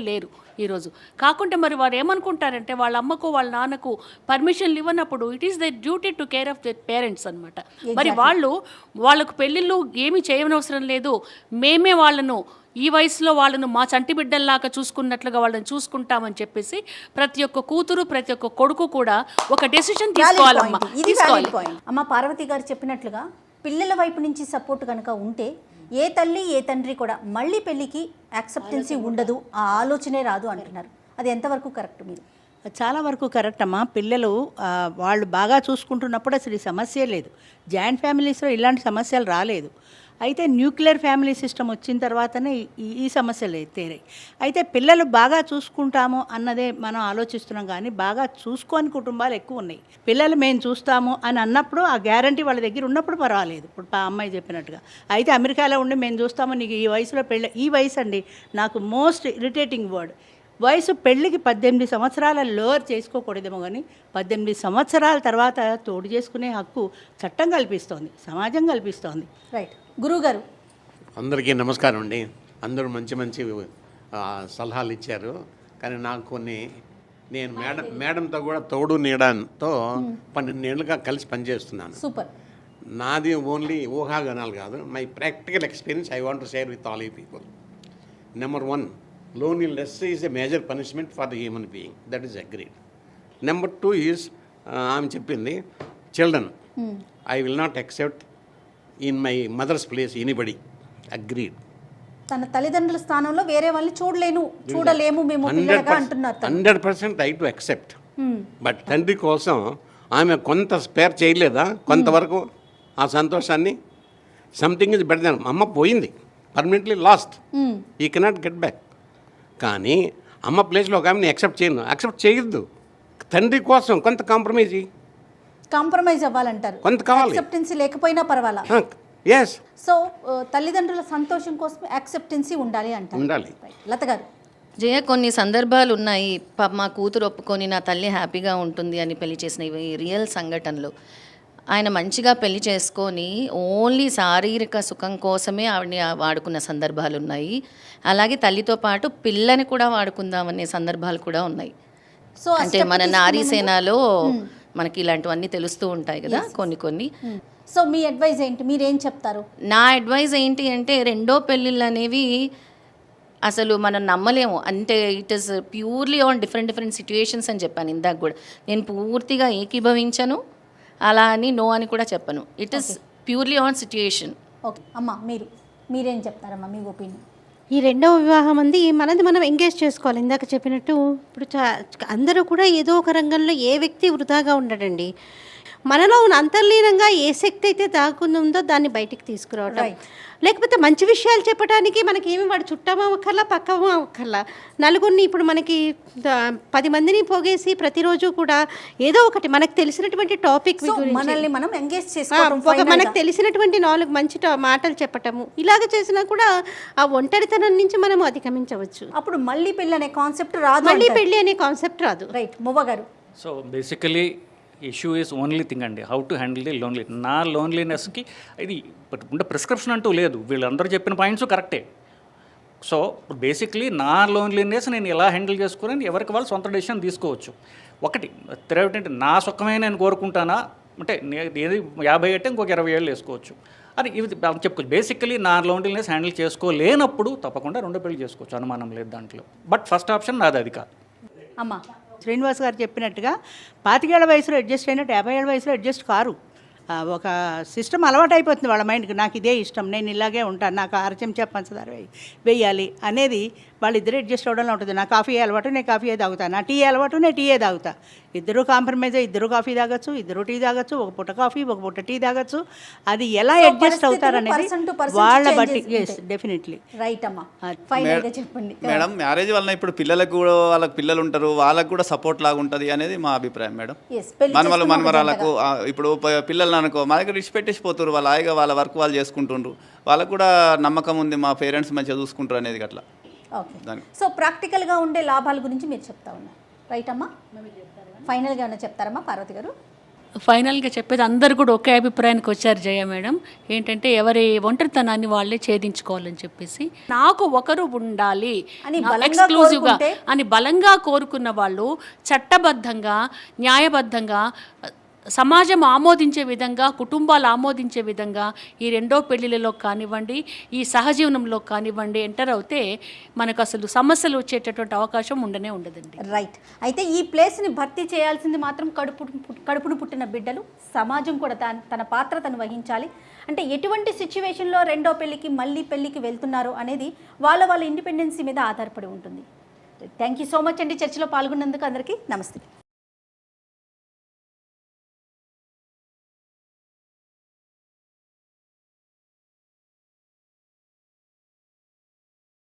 లేరు ఈరోజు. కాకుంటే మరి వారు ఏమనుకుంటారంటే వాళ్ళ అమ్మకు వాళ్ళ నాన్నకు పర్మిషన్లు ఇవ్వనప్పుడు it is the duty to care of the parents అనమాట. మరి వాళ్ళకు పెళ్ళిళ్ళు ఏమీ చేయనవసరం లేదు, మేమే వాళ్ళను ఈ వయసులో వాళ్ళను మా చంటి బిడ్డల్లాగా చూసుకున్నట్లుగా వాళ్ళని చూసుకుంటామని చెప్పేసి ప్రతి ఒక్క కూతురు ప్రతి ఒక్క కొడుకు కూడా ఒక డెసిషన్ తీసుకోవాలమ్మా. ఇది valid point. అమ్మ పార్వతి గారు చెప్పినట్లుగా పిల్లల వైపు నుంచి సపోర్ట్ కనుక ఉంటే ఏ తల్లి ఏ తండ్రి కూడా మళ్ళీ పెళ్ళికి యాక్సెప్టెన్సీ ఉండదు, ఆ ఆలోచనే రాదు అంటున్నారు. అది ఎంతవరకు కరెక్ట్? మీరు చాలా వరకు కరెక్ట్ అమ్మా. పిల్లలు వాళ్ళు బాగా చూసుకుంటున్నప్పుడు అసలు ఈ సమస్య లేదు. జాయింట్ ఫ్యామిలీస్లో ఇలాంటి సమస్యలు రాలేదు. అయితే న్యూక్లియర్ ఫ్యామిలీ సిస్టమ్ వచ్చిన తర్వాతనే ఈ సమస్యలు తేరాయి. అయితే పిల్లలు బాగా చూసుకుంటాము అన్నదే మనం ఆలోచిస్తున్నాం, కానీ బాగా చూసుకోని కుటుంబాలు ఎక్కువ ఉన్నాయి. పిల్లలు మేము చూస్తాము అని అన్నప్పుడు ఆ గ్యారంటీ వాళ్ళ దగ్గర ఉన్నప్పుడు పర్వాలేదు. ఇప్పుడు అమ్మాయి చెప్పినట్టుగా అయితే అమెరికాలో ఉండి మేము చూస్తాము, నీకు ఈ వయసులో పెళ్ళి, ఈ వయసు అండి నాకు మోస్ట్ ఇరిటేటింగ్ వర్డ్. వయసు పెళ్ళికి 18 సంవత్సరాల లోవర్ చేసుకోకూడదేమో, కానీ 18 సంవత్సరాల తర్వాత తోడు చేసుకునే హక్కు చట్టం కల్పిస్తోంది, సమాజం కల్పిస్తోంది. రైట్, గురువుగారు. అందరికీ నమస్కారం అండి. అందరూ మంచి మంచి సలహాలు ఇచ్చారు, కానీ నాకు కొన్ని, నేను మేడంతో కూడా తోడు నీడతో 12 ఏళ్ళుగా కలిసి పనిచేస్తున్నాను. సూపర్. నాది ఓన్లీ ఊహాగానాలు కాదు, my practical experience I want to share with all you people. Number 1, loneliness is a major punishment for the human being. That is agreed. Number 2 is, I'm చెప్పింది, children. I will not accept in my mother's place anybody. Agreed. తన తల్లిదండ్రుల స్థానంలో వేరే వాళ్ళని చూడలేము మేము పిల్లలుగా అంటున్నారు. 100% right to accept. బట్ తండ్రి కోసం ఆమె కొంత స్పేర్ చేయలేదా కొంతవరకు ఆ సంతోషాన్ని? సంథింగ్ ఇస్ బెటర్ దెన్, అమ్మ పోయింది, పర్మనెంట్లీ లాస్ట్, ఈ కెనాట్ గెట్ బ్యాక్. కానీ అమ్మ ప్లేస్లో ఒక ఆమెని యాక్సెప్ట్ చేయొద్దు. తండ్రి కోసం కొంత కాంప్రమైజ్ అవ్వాలంటారు, కొంత కావాలి, యాక్సెప్టెన్సీ లేకపోయినా పర్వాలా. ఎస్. సో తల్లిదండ్రుల సంతోషం కోసం యాక్సెప్టెన్సీ ఉండాలి అంటారు. లత గారు. జయ, కొన్ని సందర్భాలు ఉన్నాయి, మా కూతురు ఒప్పుకొని నా తల్లి హ్యాపీగా ఉంటుంది అని పెళ్లి చేసిన ఇవి రియల్ సంఘటనలు. ఆయన మంచిగా పెళ్లి చేసుకొని ఓన్లీ శారీరక సుఖం కోసమే ఆవిడని వాడుకున్న సందర్భాలు ఉన్నాయి. అలాగే తల్లితో పాటు పిల్లని కూడా వాడుకుందామనే సందర్భాలు కూడా ఉన్నాయి. సో అంటే మన నారీ సేనలో మనకి ఇలాంటివన్నీ తెలుస్తూ ఉంటాయి కదా కొన్ని. సో మీ అడ్వైజ్ ఏంటి, మీరేం చెప్తారు? నా అడ్వైజ్ ఏంటి అంటే, రెండో పెళ్ళిళ్ళు అనేవి అసలు మనం నమ్మలేము. అంటే it is purely on different situations అని చెప్పాను ఇందాక కూడా. నేను పూర్తిగా ఏకీభవించను, అలా అని నో అని కూడా చెప్పను. It is purely on situation. Okay అమ్మ, మీరేం చెప్తారమ్మా, మీ ఒపీనియన్? ఈ రెండవ వివాహం అంది మనది మనం ఎంగేజ్ చేసుకోవాలి. ఇందాక చెప్పినట్టు ఇప్పుడు అందరూ కూడా ఏదో ఒక రంగంలో ఏ వ్యక్తి వృధాగా ఉండడండి. మనలో ఉన్న అంతర్లీనంగా ఏ శక్తి అయితే దాక్కుని ఉందో దాన్ని బయటికి తీసుకురావటం, లేకపోతే మంచి విషయాలు చెప్పడానికి మనకి ఏమి వాడు చుట్టమో అక్కర్లా పక్కమో అక్కర్లా, నలుగురిని ఇప్పుడు మనకి 10 మందిని పోగేసి ప్రతిరోజు కూడా ఏదో ఒకటి మనకు తెలిసినటువంటి టాపిక్ మనల్ని మనం ఎంగేజ్ మనకు తెలిసినటువంటి 4 మంచి మాటలు చెప్పటము, ఇలాగ చేసినా కూడా ఆ ఒంటరితనం నుంచి మనం అధిగమించవచ్చు. అప్పుడు మళ్ళీ పెళ్ళి అనే కాన్సెప్ట్ రాదు, మళ్ళీ పెళ్ళి అనే కాన్సెప్ట్ రాదు. Right, Muvva garu. So basically issue is only thing అండి, how to handle the lonely. నా లోన్లీనెస్కి ఇది ఉండే ప్రిస్క్రిప్షన్ అంటూ లేదు, వీళ్ళందరూ చెప్పిన పాయింట్స్ కరెక్టే. సో బేసిక్లీ నా లోన్లీనెస్ నేను ఎలా హ్యాండిల్ చేసుకుని ఎవరికి వాళ్ళు సొంత డెసిషన్ తీసుకోవచ్చు. ఒకటి తిరగటంటే నా సుఖమే నేను కోరుకుంటానా అంటే ఏది 50 అంటే ఇంకొక 20 ఏళ్ళు వేసుకోవచ్చు అది ఇవి చెప్పుకోవచ్చు. బేసికలీ నా లోన్లీనెస్ హ్యాండిల్ చేసుకోలేనప్పుడు తప్పకుండా 2 పెళ్లి చేసుకోవచ్చు, అనుమానం లేదు దాంట్లో. బట్ ఫస్ట్ ఆప్షన్ నాది అది కాదు. అమ్మా, శ్రీనివాస్ గారు చెప్పినట్టుగా 25 ఏళ్ల వయసులో అడ్జస్ట్ అయినట్టు 50 ఏళ్ల వయసులో అడ్జస్ట్ కారు. ఒక సిస్టమ్ అలవాటు అయిపోతుంది వాళ్ళ మైండ్కి. నాకు ఇదే ఇష్టం, నేను ఇలాగే ఉంటాను, నాకు అర చెంచా పంచదార వేయాలి అనేది వాళ్ళిద్దరు అడ్జస్ట్ అవ్వడంలో ఉంటుంది. నా కాఫీ అలవాటు, నేను కాఫీ తాగుతాను, నా టీ అలవాటు, నేను టీయే తాగుతా. ఇద్దరు కాంప్రమైజ్, ఇద్దరు కాఫీ తాగొచ్చు, ఇద్దరు టీ తాగొచ్చు, ఒక పూట కాఫీ ఒక పూట టీ తాగొచ్చు. అది ఎలా అడ్జస్ట్ అవుతారనేది person to person వాళ్ళ changes బట్టి. ఉంటాయి. డెఫినెట్లీ. రైట్ అమ్మా, ఫైనల్గా చెప్పండి. మేడం, మ్యారేజ్ వలన ఇప్పుడు పిల్లలకు కూడా, వాళ్ళకి పిల్లలు ఉంటారు, వాళ్ళకు కూడా సపోర్ట్ లాగా ఉంటుంది అనేది మా అభిప్రాయం మేడం. Yes, పెళ్లి మనవలు చేసుకున్న మనవరాలకు ఇప్పుడు పిల్లలు అనుకో మా దగ్గర విడిచిపెట్టేసి పోతారు, వాళ్ళు హాయిగా వాళ్ళ వర్క్ వాళ్ళు చేసుకుంటుండ్రు, వాళ్ళకు కూడా నమ్మకం ఉంది మా పేరెంట్స్ మంచిగా చూసుకుంటారు అనేది అట్లా. ఓకే, సో ప్రాక్టికల్గా ఉండే లాభాల గురించి మీరు చెప్తా ఉన్నారు. రైట్ అమ్మా, ఫైనల్గా ఏమైనా చెప్తారమ్మా పార్వతి గారు? ఫైనల్గా చెప్పేది అందరు కూడా ఒకే అభిప్రాయానికి వచ్చారు జయ మేడం. ఏంటంటే ఎవరి ఒంటరితనాన్ని వాళ్ళే ఛేదించుకోవాలని చెప్పేసి, నాకు ఒకరు ఉండాలి అని బలంగా ఎక్స్క్లూజివ్గా కోరుకుంటే- అని బలంగా కోరుకున్న వాళ్ళు చట్టబద్ధంగా, న్యాయబద్ధంగా, సమాజం ఆమోదించే విధంగా, కుటుంబాలు ఆమోదించే విధంగా ఈ రెండో పెళ్లిళ్ళలో కానివ్వండి, ఈ సహజీవనంలో కానివ్వండి ఎంటర్ అవుతే మనకు అసలు సమస్యలు వచ్చేటటువంటి అవకాశం ఉండదండి. రైట్. అయితే ఈ ప్లేస్ని భర్తీ చేయాల్సింది మాత్రం కడుపును పుట్టిన బిడ్డలు. సమాజం కూడా తన పాత్ర తను వహించాలి. అంటే ఎటువంటి సిచ్యువేషన్లో రెండో పెళ్ళికి మళ్ళీ పెళ్ళికి వెళ్తున్నారు అనేది వాళ్ళ ఇండిపెండెన్సీ మీద ఆధారపడి ఉంటుంది. థ్యాంక్ యూ సో మచ్ అండి చర్చలో పాల్గొన్నందుకు. అందరికీ నమస్తే.